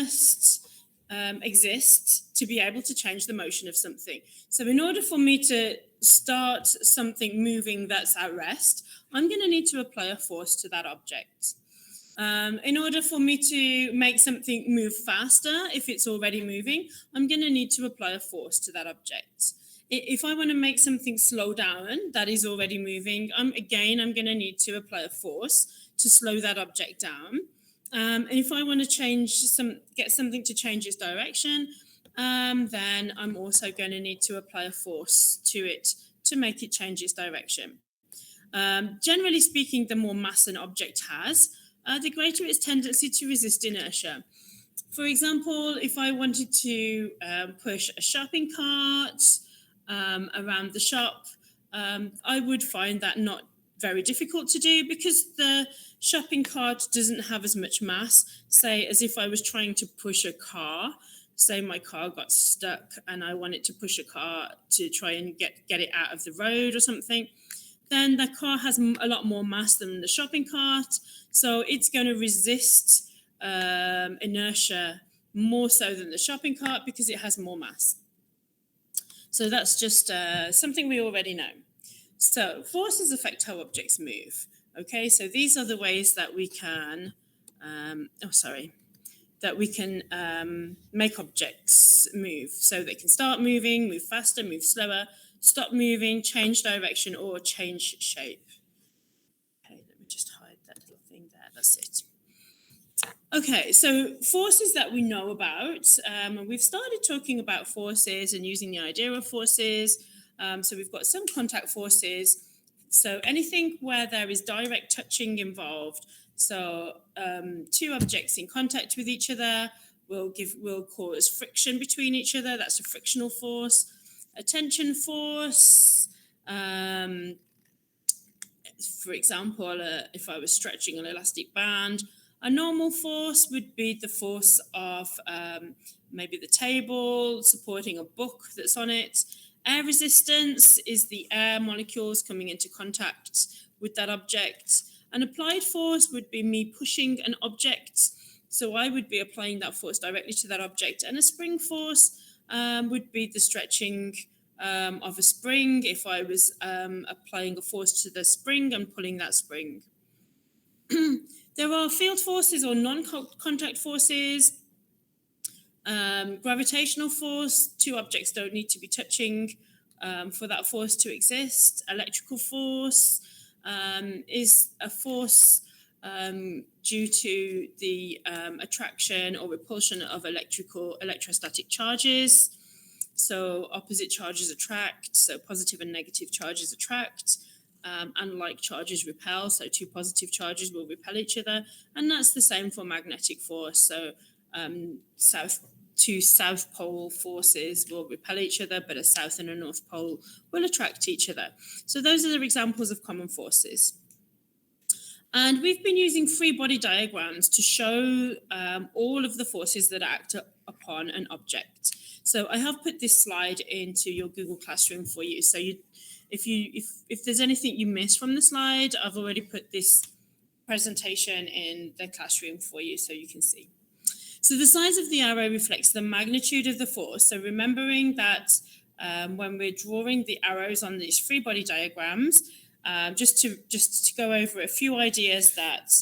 must exist to be able to change the motion of something. So in order for me to start something moving that's at rest, I'm going to need to apply a force to that object. In order for me to make something move faster, if it's already moving, I'm going to need to apply a force to that object. If I want to make something slow down that is already moving, I'm going to need to apply a force to slow that object down. And if I want to get something to change its direction, then I'm also going to need to apply a force to it to make it change its direction. Generally speaking, the more mass an object has, the greater its tendency to resist inertia. For example, if I wanted to push a shopping cart around the shop, I would find that not very difficult to do because the shopping cart doesn't have as much mass, say, as if I was trying to push a car. Say my car got stuck and I wanted to push a car to try and get it out of the road or something. Then the car has a lot more mass than the shopping cart, so it's going to resist inertia more so than the shopping cart because it has more mass. So that's just something we already know. So forces affect how objects move. Okay, so these are the ways that we can, make objects move. So they can start moving, move faster, move slower, stop moving, change direction, or change shape. Okay, let me just hide that little thing there. That's it. Okay, so forces that we know about. We've started talking about forces and using the idea of forces. So we've got some contact forces. So anything where there is direct touching involved. So two objects in contact with each other will cause friction between each other. That's a frictional force. A tension force. For example, if I was stretching an elastic band, a normal force would be the force of maybe the table supporting a book that's on it. Air resistance is the air molecules coming into contact with that object. An applied force would be me pushing an object. So I would be applying that force directly to that object. And a spring force would be the stretching of a spring if I was applying a force to the spring and pulling that spring. There are field forces or non-contact forces. Gravitational force, two objects don't need to be touching for that force to exist. Electrical force is a force due to the attraction or repulsion of electrostatic charges. So opposite charges attract, so positive and negative charges attract, and like charges repel, so two positive charges will repel each other. And that's the same for magnetic force. So two south pole forces will repel each other, but a south and a north pole will attract each other. So those are the examples of common forces. And we've been using free body diagrams to show all of the forces that act upon an object. So I have put this slide into your Google Classroom for you. So if there's anything you missed from the slide, I've already put this presentation in the classroom for you so you can see. So the size of the arrow reflects the magnitude of the force. So remembering that when we're drawing the arrows on these free body diagrams, just to go over a few ideas that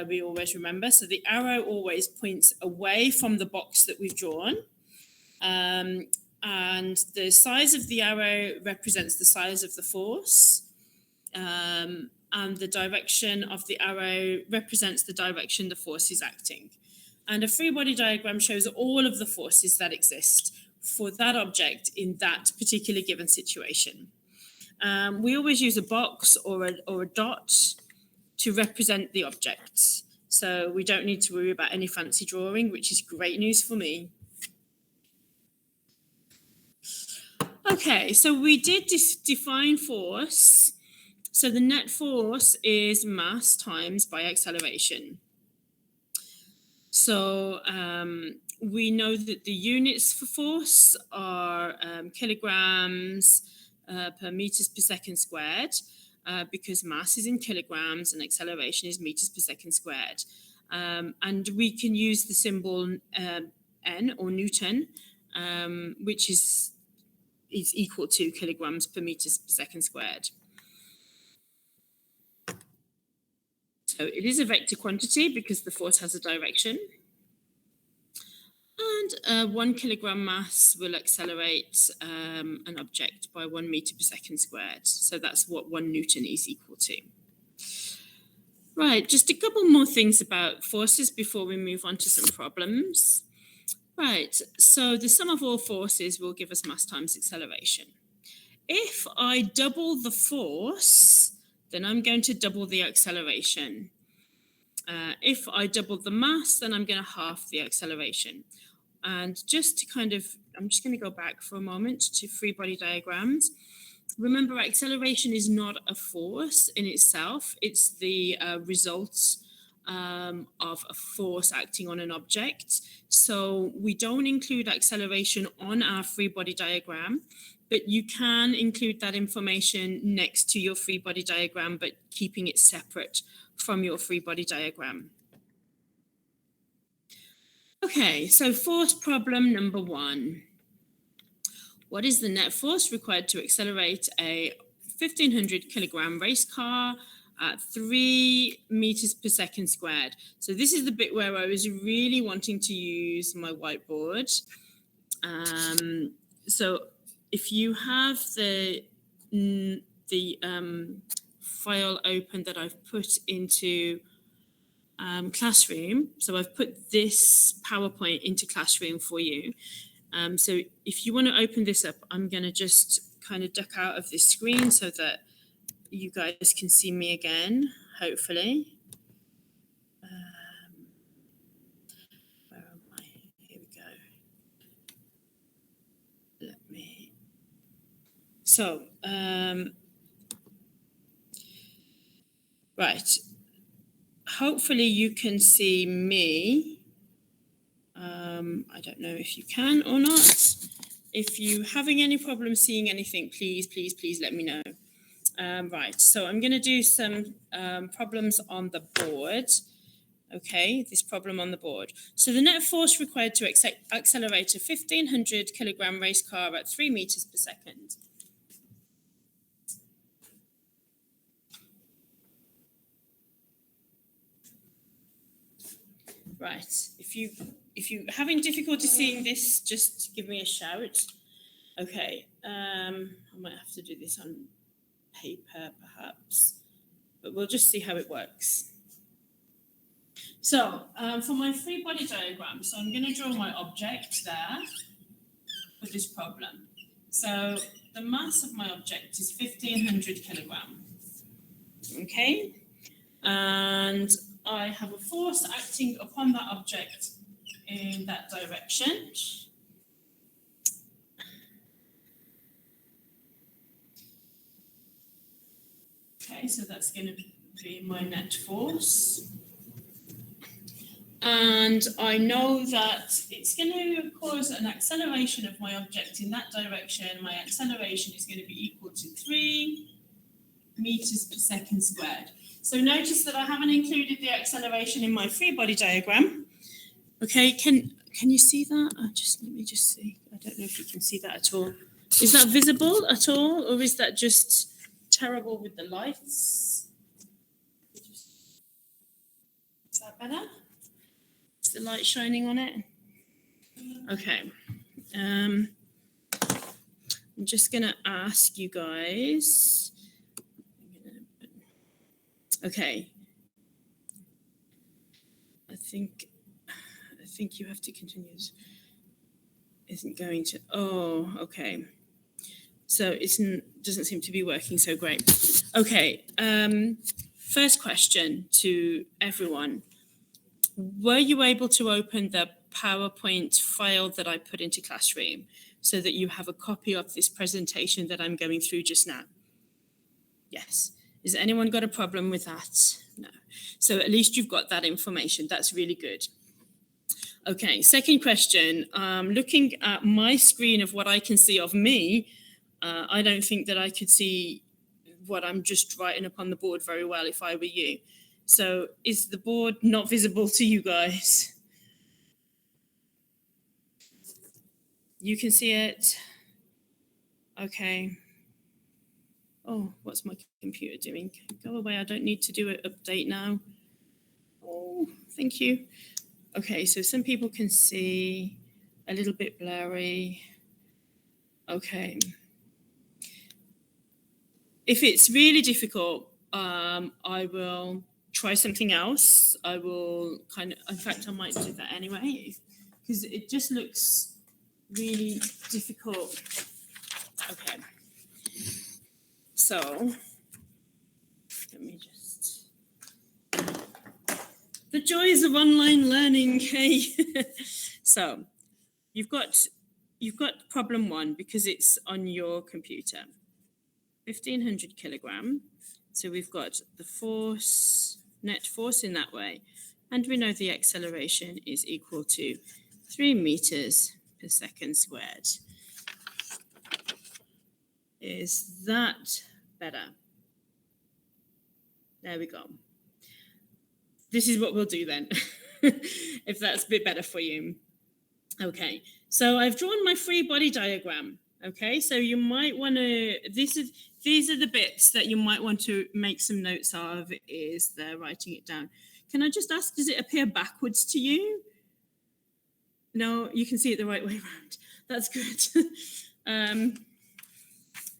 we always remember. So the arrow always points away from the box that we've drawn. And the size of the arrow represents the size of the force. And the direction of the arrow represents the direction the force is acting. And a free body diagram shows all of the forces that exist for that object in that particular given situation. We always use a box or a dot to represent the objects. So we don't need to worry about any fancy drawing, which is great news for me. Okay, so we did define force. So the net force is mass times by acceleration. So we know that the units for force are kilograms per meters per second squared, because mass is in kilograms and acceleration is meters per second squared. And we can use the symbol N or Newton, which is equal to kilograms per meters per second squared. So it is a vector quantity because the force has a direction. And 1 kilogram mass will accelerate an object by 1 meter per second squared. So that's what 1 Newton is equal to. Right, just a couple more things about forces before we move on to some problems. Right, so the sum of all forces will give us mass times acceleration. If I double the force, then I'm going to double the acceleration. If I double the mass, then I'm going to halve the acceleration. And just to kind of, I'm just going to go back for a moment to free body diagrams. Remember, acceleration is not a force in itself. It's the result of a force acting on an object. So we don't include acceleration on our free body diagram, but you can include that information next to your free body diagram, but keeping it separate from your free body diagram. Okay, so force problem number 1. What is the net force required to accelerate a 1500 kilogram race car at 3 meters per second squared? So this is the bit where I was really wanting to use my whiteboard. So if you have the file open that I've put into Classroom, so I've put this PowerPoint into Classroom for you. So if you want to open this up, I'm going to just kind of duck out of this screen so that you guys can see me again, hopefully. Where am I? Here we go. Let me. So, right. Hopefully you can see me. I don't know if you can or not. If you're having any problems seeing anything, please let me know. Right, so I'm going to do some problems on the board. Okay, this problem on the board. So the net force required to accelerate a 1500 kilogram race car at 3 meters per second. Right, if you're having difficulty seeing this, just give me a shout. Okay, I might have to do this on paper perhaps, but we'll just see how it works. So for my free body diagram, so I'm going to draw my object there for this problem. So the mass of my object is 1500 kilogram. Okay, and I have a force acting upon that object in that direction. Okay, so that's going to be my net force. And I know that it's going to cause an acceleration of my object in that direction. My acceleration is going to be equal to 3 meters per second squared. So notice that I haven't included the acceleration in my free body diagram. Okay, can you see that? Let me just see. I don't know if you can see that at all. Is that visible at all, or is that just terrible with the lights? Is that better? Is the light shining on it? Okay. I'm just going to ask you guys. Okay. I think you have to continue. Isn't going to. Oh, okay. So it doesn't seem to be working so great. Okay. First question to everyone. Were you able to open the PowerPoint file that I put into Classroom so that you have a copy of this presentation that I'm going through just now? Yes. Has anyone got a problem with that? No. So at least you've got that information. That's really good. Okay, second question. Looking at my screen of what I can see of me, I don't think that I could see what I'm just writing up on the board very well if I were you. So is the board not visible to you guys? You can see it. Okay. Oh, what's my computer doing? Go away. I don't need to do an update now. Oh, thank you. Okay, so some people can see a little bit blurry. Okay. If it's really difficult, I will try something else. I will in fact, I might do that anyway, because it just looks really difficult. Okay. So let me just, the joys of online learning. Hey, so you've got problem 1 because it's on your computer. 1,500 kilogram. So we've got the force, net force in that way, and we know the acceleration is equal to 3 meters per second squared. Is that better? There we go. This is what we'll do then, if that's a bit better for you. Okay, so I've drawn my free body diagram. Okay, so you might want to, these are the bits that you might want to make some notes of, is they're writing it down. Can I just ask, does it appear backwards to you? No, you can see it the right way around. That's good.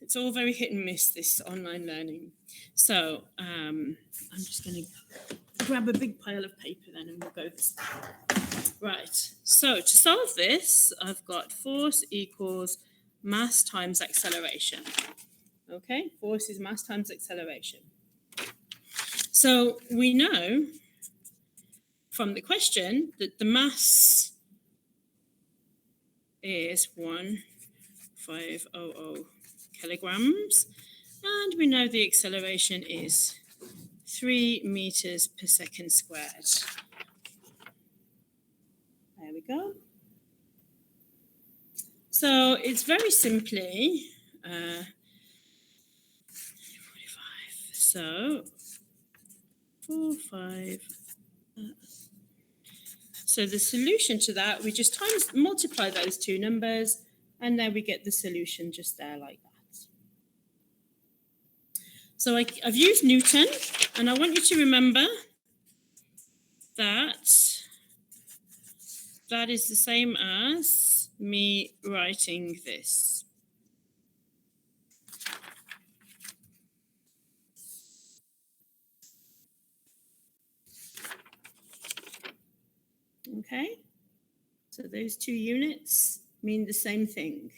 It's all very hit and miss, this online learning. So I'm just going to grab a big pile of paper then and we'll go this. Right, so to solve this, I've got force equals mass times acceleration. Okay, force is mass times acceleration. So we know from the question that the mass is 1,500 kilograms, and we know the acceleration is 3 meters per second squared. There we go. So it's very simply 45. So 4, 5. So the solution to that, we just multiply those two numbers, and then we get the solution just there like that. So I've used Newton, and I want you to remember that that is the same as me writing this. Okay, so those two units mean the same thing.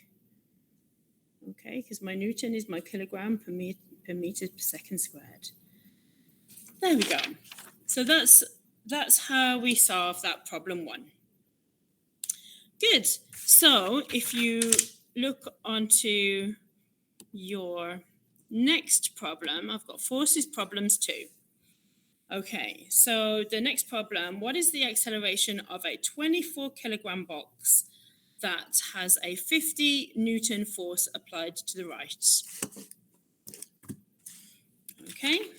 Okay, because my Newton is my kilogram per meter per second squared. There we go. So that's how we solve that problem 1. Good. So if you look onto your next problem, I've got forces problems 2. Okay, so the next problem, what is the acceleration of a 24 kilogram box that has a 50 Newton force applied to the right? Okay,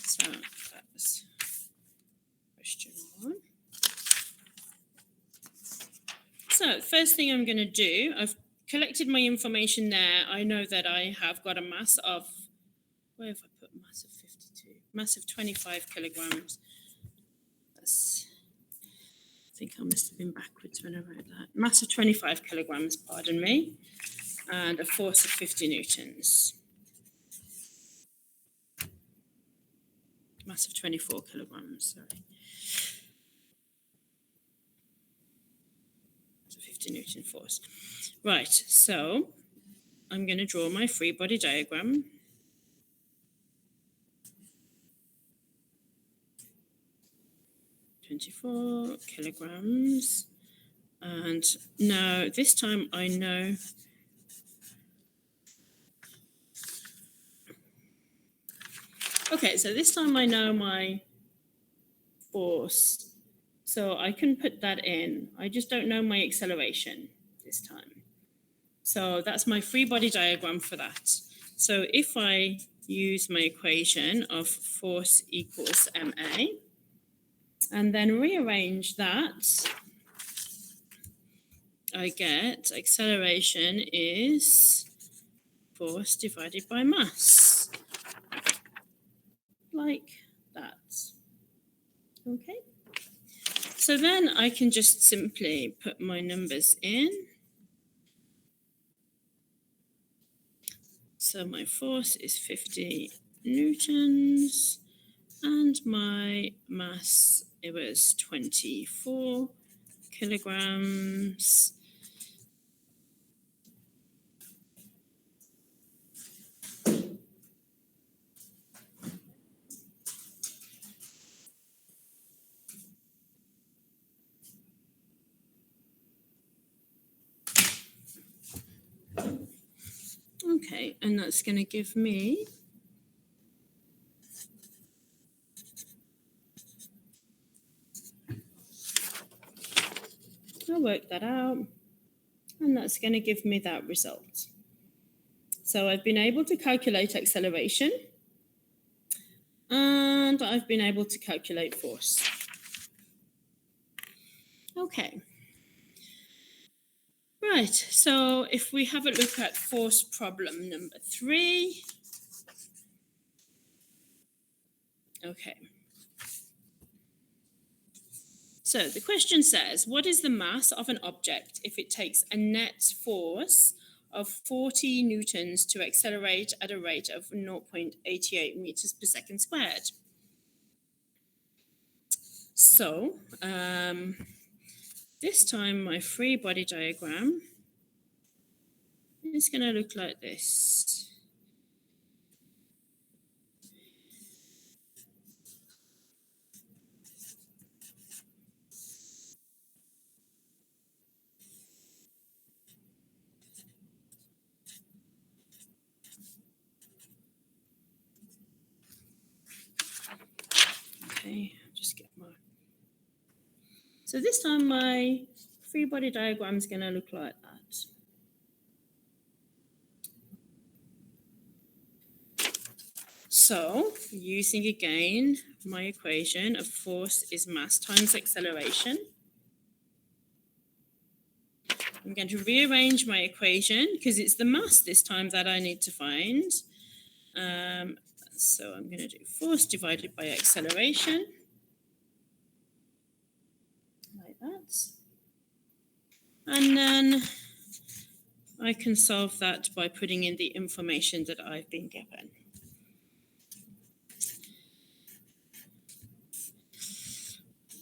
so that's question 1. So first thing I'm going to do, I've collected my information there. I know that I have got a mass of, where have I put mass of 52? Mass of 25 kilograms. That's, I think I must have been backwards when I wrote that. Mass of 25 kilograms, pardon me, and a force of 50 newtons. Mass of 24 kilograms, sorry. 50 Newton force. Right, so I'm going to draw my free body diagram. .24 kilograms. And now this time I know so this time I know my force. So I can put that in. I just don't know my acceleration this time. So that's my free body diagram for that. So if I use my equation of force equals ma, and then rearrange that, I get acceleration is force divided by mass, like that. Okay. So then I can just simply put my numbers in. So my force is 50 newtons, and my mass, it was 24 kilograms. Okay, and that's going to give me I'll work that out, and that's going to give me that result. So I've been able to calculate acceleration, and I've been able to calculate force. Okay. Right, so if we have a look at force problem number 3. Okay. So the question says, what is the mass of an object if it takes a net force of 40 newtons to accelerate at a rate of 0.88 meters per second squared? So this time my free body diagram is going to look like this. Okay, just get my... So this time my free body diagram is going to look like that. So using again my equation of force is mass times acceleration, I'm going to rearrange my equation because it's the mass this time that I need to find. So I'm going to do force divided by acceleration, like that. And then I can solve that by putting in the information that I've been given.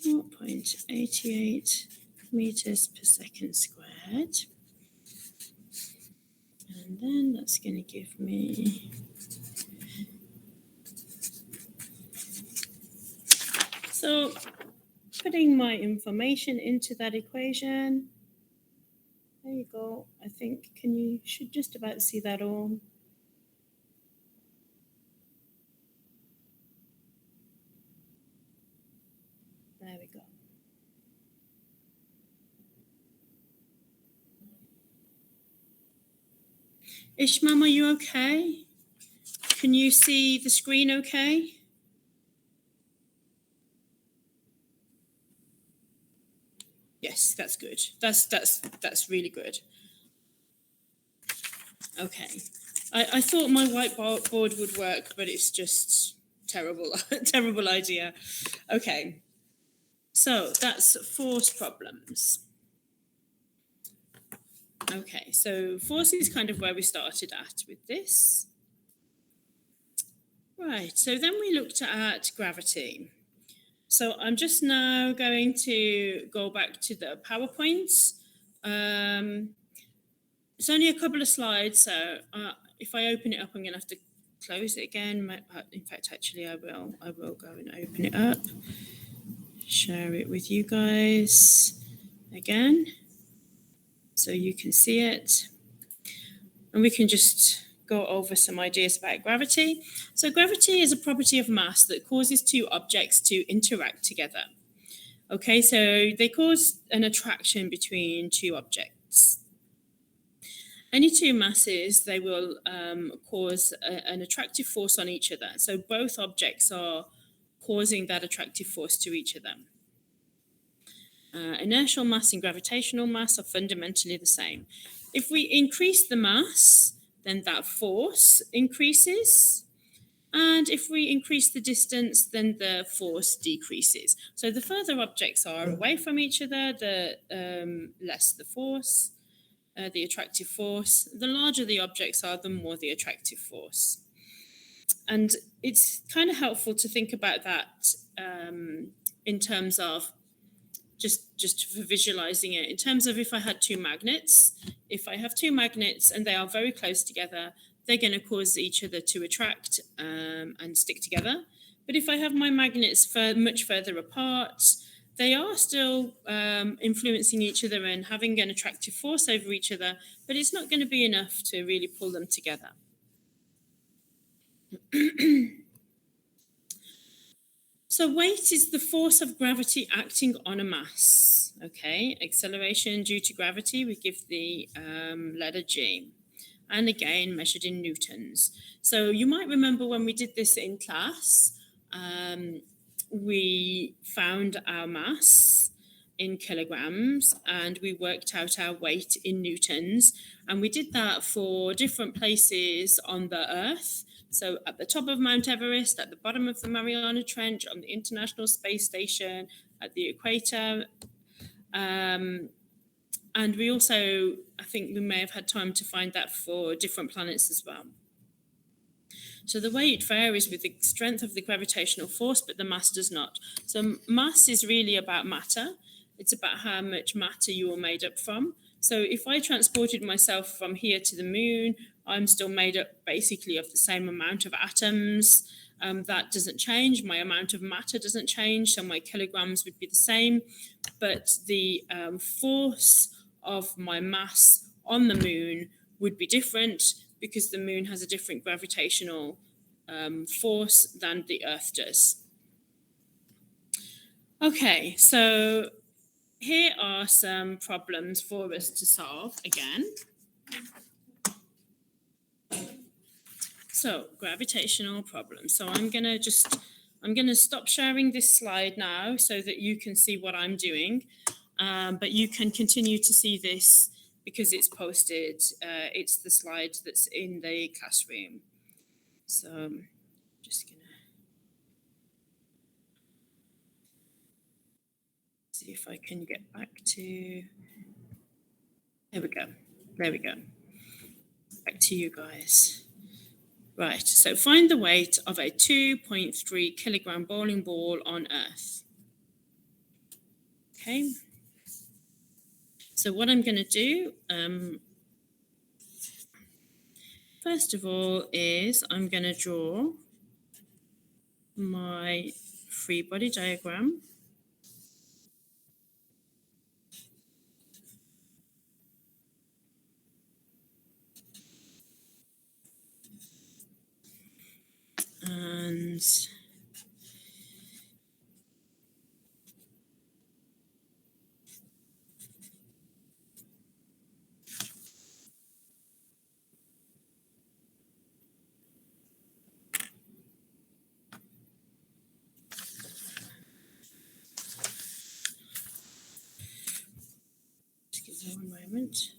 .88 meters per second squared. And then that's going to give me so putting my information into that equation. There you go. I think you should just about see that all. There we go. Ishmael, are you okay? Can you see the screen okay? Yes, that's good. That's really good. Okay. I thought my whiteboard would work, but it's just terrible, terrible idea. Okay. So that's force problems. Okay, so force is kind of where we started at with this. Right, so then we looked at gravity. So I'm just now going to go back to the PowerPoint. It's only a couple of slides, so if I open it up, I'm going to have to close it again. In fact, actually, I will go and open it up, share it with you guys again, so you can see it. And we can just go over some ideas about gravity. So gravity is a property of mass that causes two objects to interact together. Okay, so they cause an attraction between two objects. Any two masses, they will cause an attractive force on each other. So both objects are causing that attractive force to each other. Inertial mass and gravitational mass are fundamentally the same. If we increase the mass, then that force increases. And if we increase the distance, then the force decreases. So the further objects are away from each other, the less the force, the attractive force. The larger the objects are, the more the attractive force. And it's kind of helpful to think about that in terms of just for visualizing it, in terms of if I had two magnets, if I have two magnets and they are very close together, they're going to cause each other to attract and stick together. But if I have my magnets much further apart, they are still influencing each other and having an attractive force over each other, but it's not going to be enough to really pull them together. So weight is the force of gravity acting on a mass. Okay, acceleration due to gravity, we give the letter G. And again, measured in newtons. So you might remember when we did this in class, we found our mass in kilograms and we worked out our weight in newtons. And we did that for different places on the Earth. So at the top of Mount Everest, at the bottom of the Mariana Trench, on the International Space Station, at the equator. And we also, I think we may have had time to find that for different planets as well. So the way it varies with the strength of the gravitational force, but the mass does not. So mass is really about matter. It's about how much matter you are made up from. So if I transported myself from here to the moon, I'm still made up basically of the same amount of atoms. That doesn't change. My amount of matter doesn't change. So my kilograms would be the same. But the force of my mass on the moon would be different because the moon has a different gravitational force than the Earth does. Okay, so here are some problems for us to solve again. So gravitational problems. So I'm going to stop sharing this slide now so that you can see what I'm doing. But you can continue to see this because it's posted. It's the slide that's in the classroom. So I'm just going to see if I can get back to... There we go. There we go. Back to you guys. Right, so find the weight of a 2.3 kilogram bowling ball on Earth. Okay. So what I'm going to do, first of all, is I'm going to draw my free body diagram. And just give me one moment.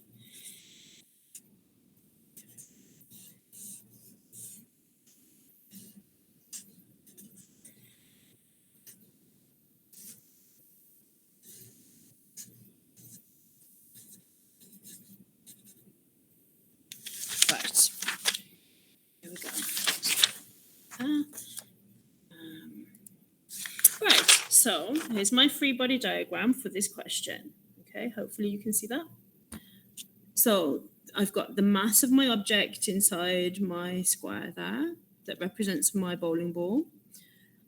Right, here we go. Right, so here's my free body diagram for this question. Okay, hopefully you can see that. So I've got the mass of my object inside my square there that represents my bowling ball.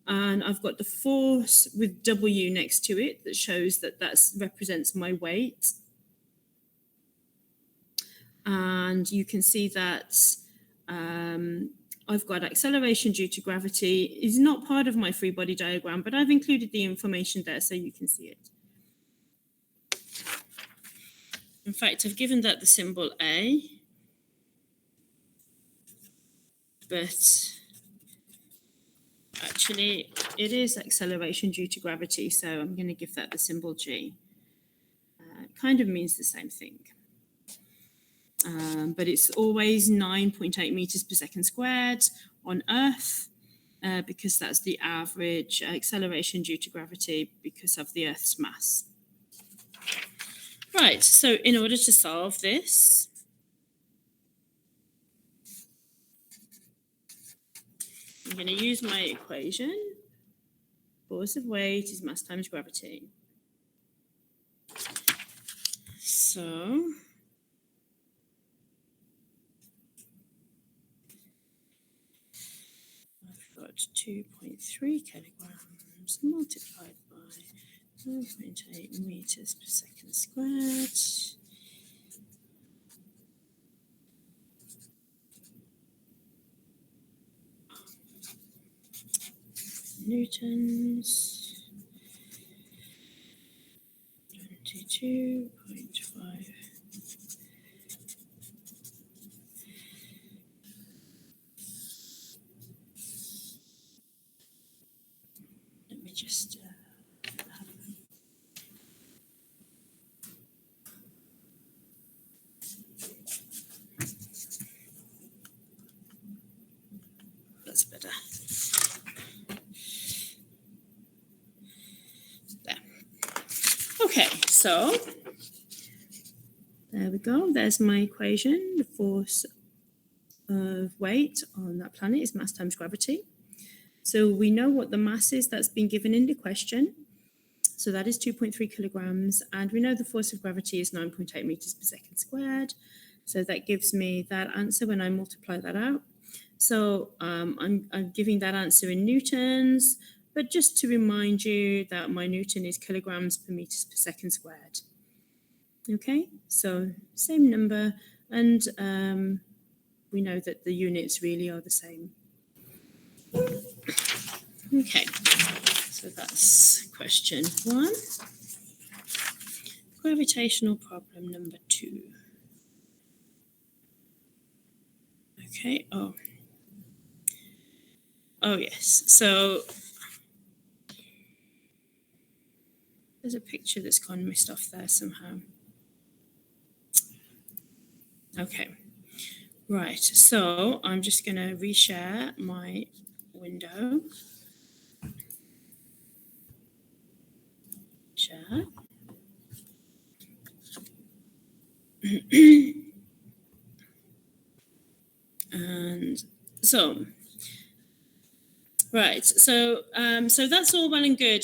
And I've got the force with W next to it that shows that that represents my weight. And you can see that I've got acceleration due to gravity. It's not part of my free body diagram, but I've included the information there so you can see it. In fact, I've given that the symbol A but actually it is acceleration due to gravity, so I'm going to give that the symbol G. It kind of means the same thing. But it's always 9.8 meters per second squared on Earth, because that's the average acceleration due to gravity because of the Earth's mass. Right, so in order to solve this, I'm going to use my equation. Force of weight is mass times gravity. So I've got 2.3 kilograms multiplied by 0.8 meters per second squared. Newtons, 22.5. Let me just that's better. There. Okay, so there we go. There's my equation. The force of weight on that planet is mass times gravity. So we know what the mass is that's been given in the question. So that is 2.3 kilograms. And we know the force of gravity is 9.8 meters per second squared. So that gives me that answer when I multiply that out. So I'm giving that answer in newtons, but just to remind you that my newton is kilograms per meters per second squared. Okay, so same number, and we know that the units really are the same. Okay, so that's question 1. Gravitational problem number 2. Okay, oh yes, so there's a picture that's gone missed off there somehow. Okay, right, so I'm just going to reshare my window. Share. And so, right, so that's all well and good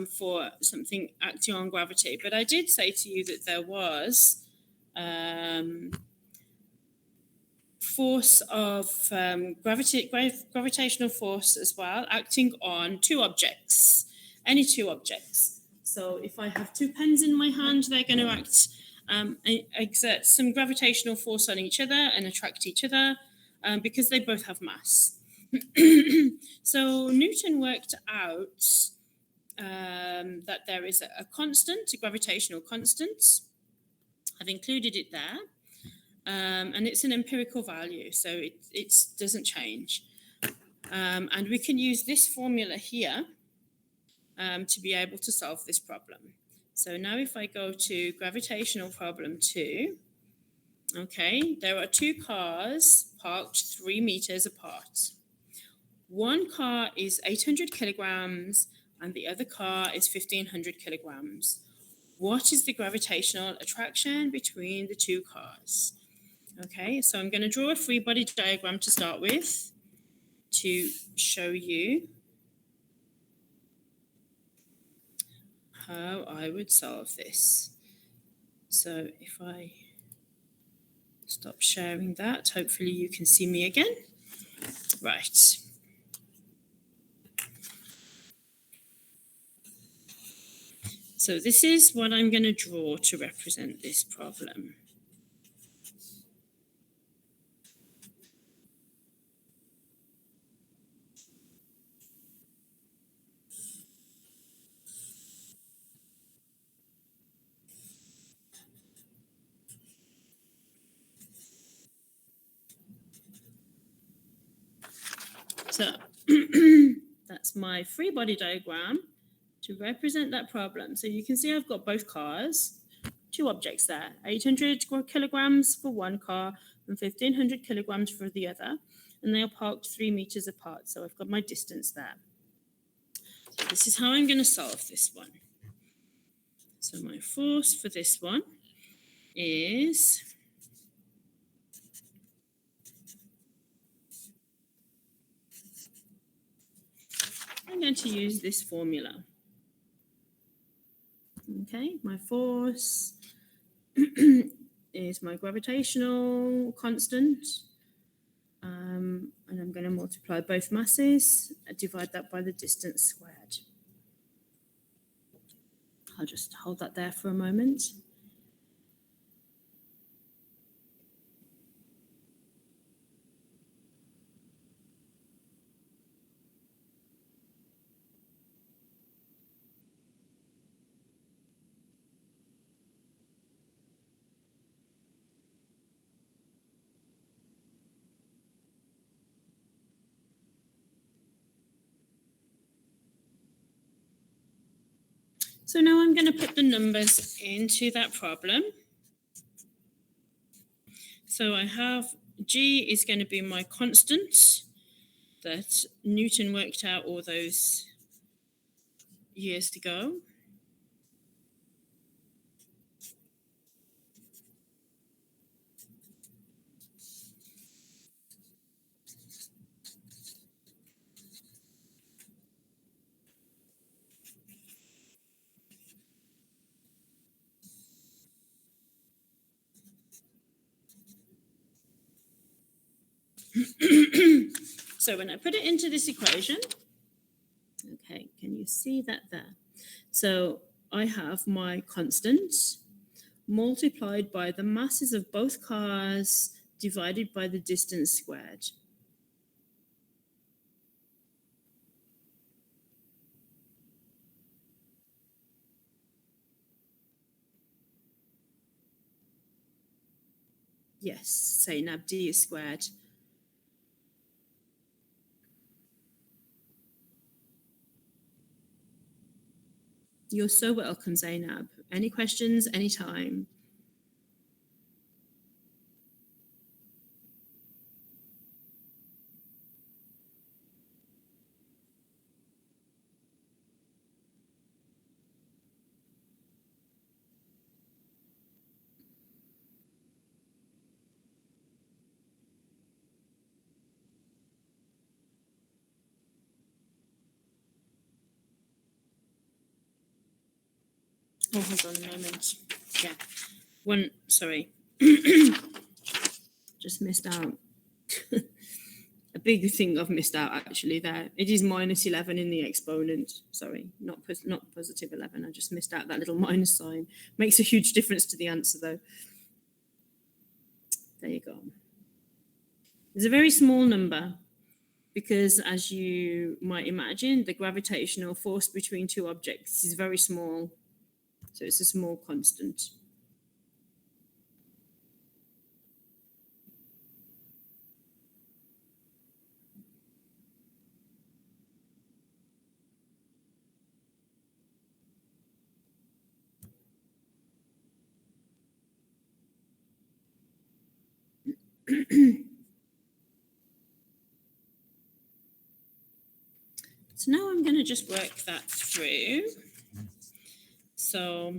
for something acting on gravity, but I did say to you that there was force of gravitational force as well, acting on two objects, any two objects. So if I have two pens in my hand, they're going to exert some gravitational force on each other and attract each other because they both have mass. So Newton worked out that there is a constant, a gravitational constant. I've included it there. And it's an empirical value, so it doesn't change. And we can use this formula here to be able to solve this problem. So now if I go to gravitational problem 2, okay, there are two cars parked 3 meters apart. One car is 800 kilograms and the other car is 1500 kilograms. What is the gravitational attraction between the two cars? Okay, so I'm going to draw a free body diagram to start with to show you how I would solve this. So if I stop sharing that, hopefully you can see me again. Right. So this is what I'm going to draw to represent this problem. So that's my free body diagram to represent that problem. So you can see I've got both cars, two objects there, 800 kilograms for one car and 1500 kilograms for the other, and they are parked 3 meters apart. So I've got my distance there. So this is how I'm going to solve this one. So my force for this one is I'm going to use this formula. Okay, my force is my gravitational constant, and I'm going to multiply both masses and divide that by the distance squared. I'll just hold that there for a moment. So now I'm going to put the numbers into that problem. So I have G is going to be my constant that Newton worked out all those years ago. So when I put it into this equation, okay, can you see that there? So I have my constant multiplied by the masses of both cars divided by the distance squared. Yes, Zainab, D is squared. You're so welcome, Zainab. Any questions, anytime. Oh, hold on a moment. Yeah. Sorry. Just missed out. A big thing I've missed out actually there. It is minus 11 in the exponent. Sorry, not positive 11. I just missed out that little minus sign. Makes a huge difference to the answer though. There you go. It's a very small number because, as you might imagine, the gravitational force between two objects is very small. So it's a small constant. So now I'm going to just work that through. So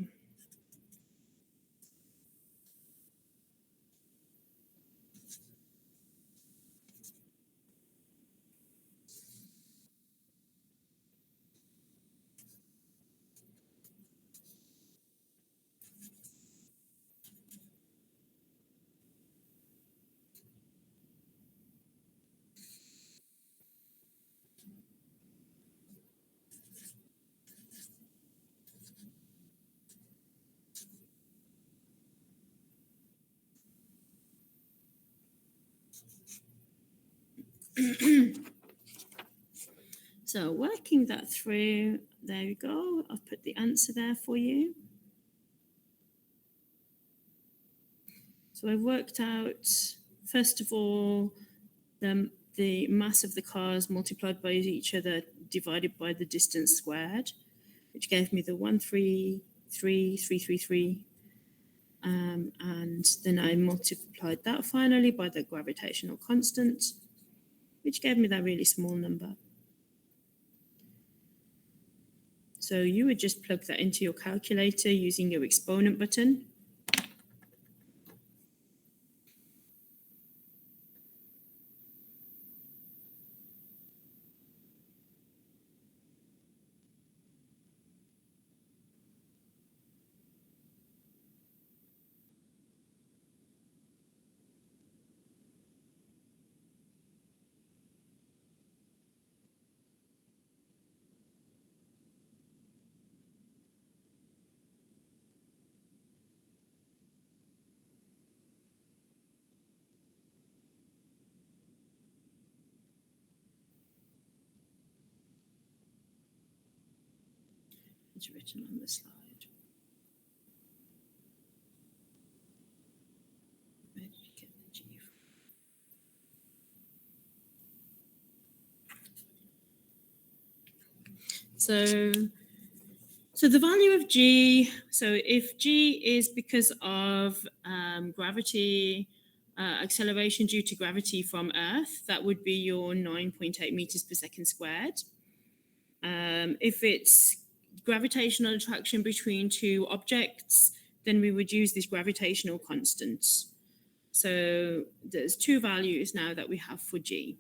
so working that through, there we go. I've put the answer there for you. So I've worked out, first of all, the the mass of the cars multiplied by each other divided by the distance squared, which gave me the 133,333. And then I multiplied that finally by the gravitational constant, which gave me that really small number. So you would just plug that into your calculator using your exponent button. It's written on the slide. Where did you get the G from? So the value of G, so if G is because of gravity, acceleration due to gravity from Earth, that would be your 9.8 meters per second squared. If it's gravitational attraction between two objects, then we would use this gravitational constant. So there's two values now that we have for G.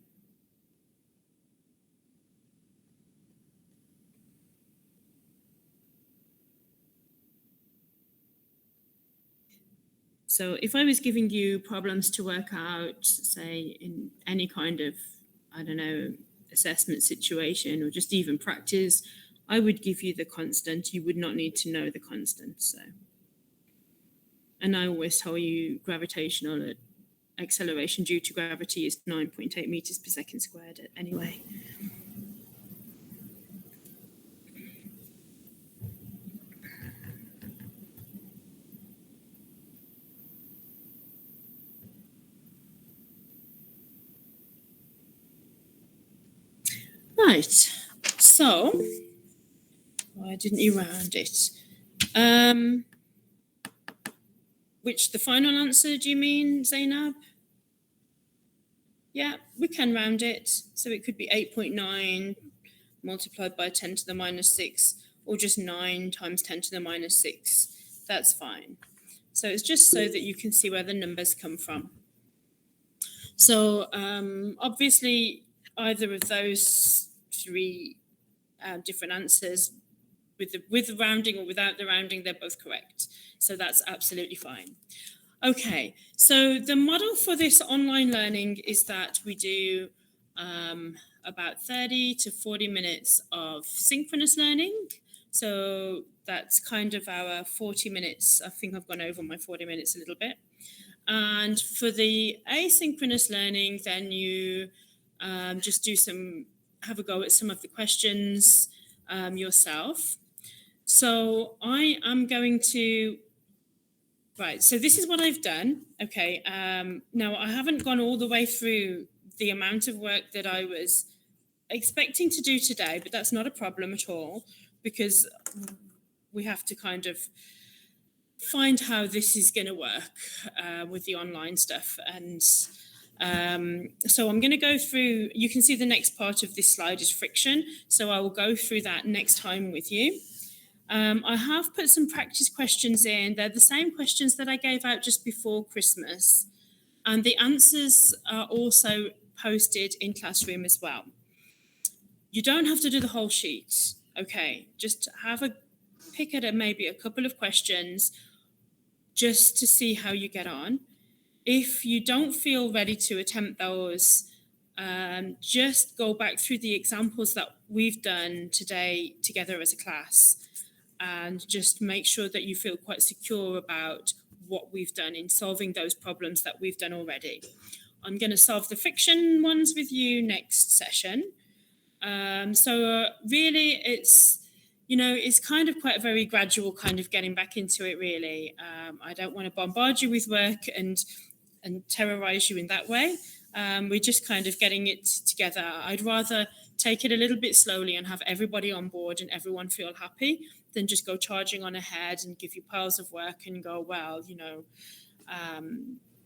So if I was giving you problems to work out, say, in any kind of, I don't know, assessment situation or just even practice, I would give you the constant. You would not need to know the constant. So, and I always tell you gravitational acceleration due to gravity is 9.8 meters per second squared anyway. Right, so why didn't you round it? Which the final answer, do you mean, Zainab? Yeah, we can round it. So it could be 8.9 multiplied by 10 to the minus 6, or just 9 times 10 to the minus 6. That's fine. So it's just so that you can see where the numbers come from. So obviously, either of those three different answers, with the rounding or without the rounding, they're both correct. So that's absolutely fine. Okay, so the model for this online learning is that we do about 30 to 40 minutes of synchronous learning. So that's kind of our 40 minutes. I think I've gone over my 40 minutes a little bit. And for the asynchronous learning, then you just have a go at some of the questions yourself. So I am going to, right, so this is what I've done. Okay, now I haven't gone all the way through the amount of work that I was expecting to do today, but that's not a problem at all, because we have to kind of find how this is going to work with the online stuff. And so I'm going to go through, you can see the next part of this slide is friction. So I will go through that next time with you. I have put some practice questions in. They're the same questions that I gave out just before Christmas. And the answers are also posted in Classroom as well. You don't have to do the whole sheet. Okay, just pick at maybe a couple of questions just to see how you get on. If you don't feel ready to attempt those, just go back through the examples that we've done today together as a class, and just make sure that you feel quite secure about what we've done in solving those problems that we've done already. I'm going to solve the friction ones with you next session. So really it's kind of quite a very gradual kind of getting back into it, really. I don't want to bombard you with work and terrorize you in that way. We're just kind of getting it together. I'd rather take it a little bit slowly and have everybody on board and everyone feel happy than just go charging on ahead and give you piles of work and go, well,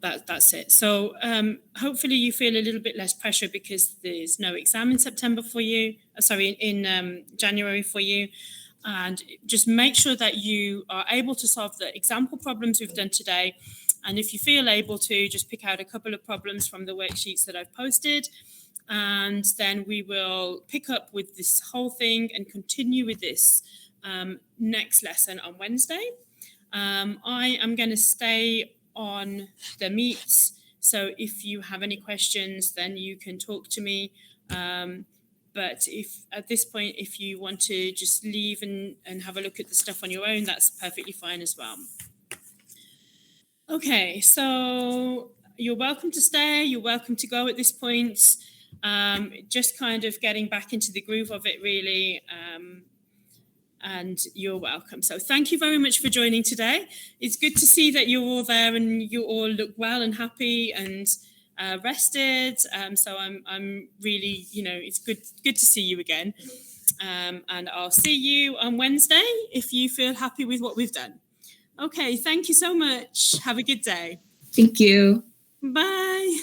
that's it. So hopefully you feel a little bit less pressure because there's no exam in September for you, in January for you. And just make sure that you are able to solve the example problems we've done today. And if you feel able to, just pick out a couple of problems from the worksheets that I've posted. And then we will pick up with this whole thing and continue with this next lesson on Wednesday. I am going to stay on the meets. So if you have any questions, then you can talk to me. But if at this point, if you want to just leave and have a look at the stuff on your own, that's perfectly fine as well. Okay, so you're welcome to stay. You're welcome to go at this point. Just kind of getting back into the groove of it, really. And you're welcome. So thank you very much for joining today. It's good to see that you're all there and you all look well and happy and rested. So I'm really, it's good to see you again. And I'll see you on Wednesday if you feel happy with what we've done. Okay, thank you so much. Have a good day. Thank you. Bye.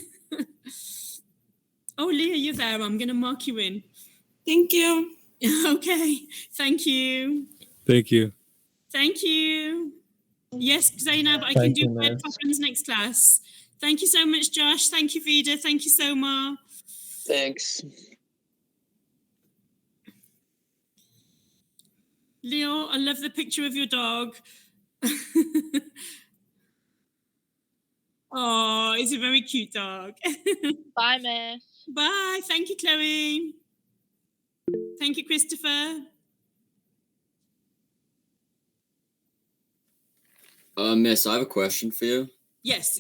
Oh, Leah, you're there. I'm going to mark you in. Thank you. Okay, thank you. Thank you. Thank you. Yes, Zainab, I can do word problems next class. Thank you so much, Josh. Thank you, Vida. Thank you, Soma. Thanks. Leo, I love the picture of your dog. Oh, it's a very cute dog. Bye, Miss. Bye. Thank you, Chloe. Thank you, Christopher. Miss, I have a question for you. Yes.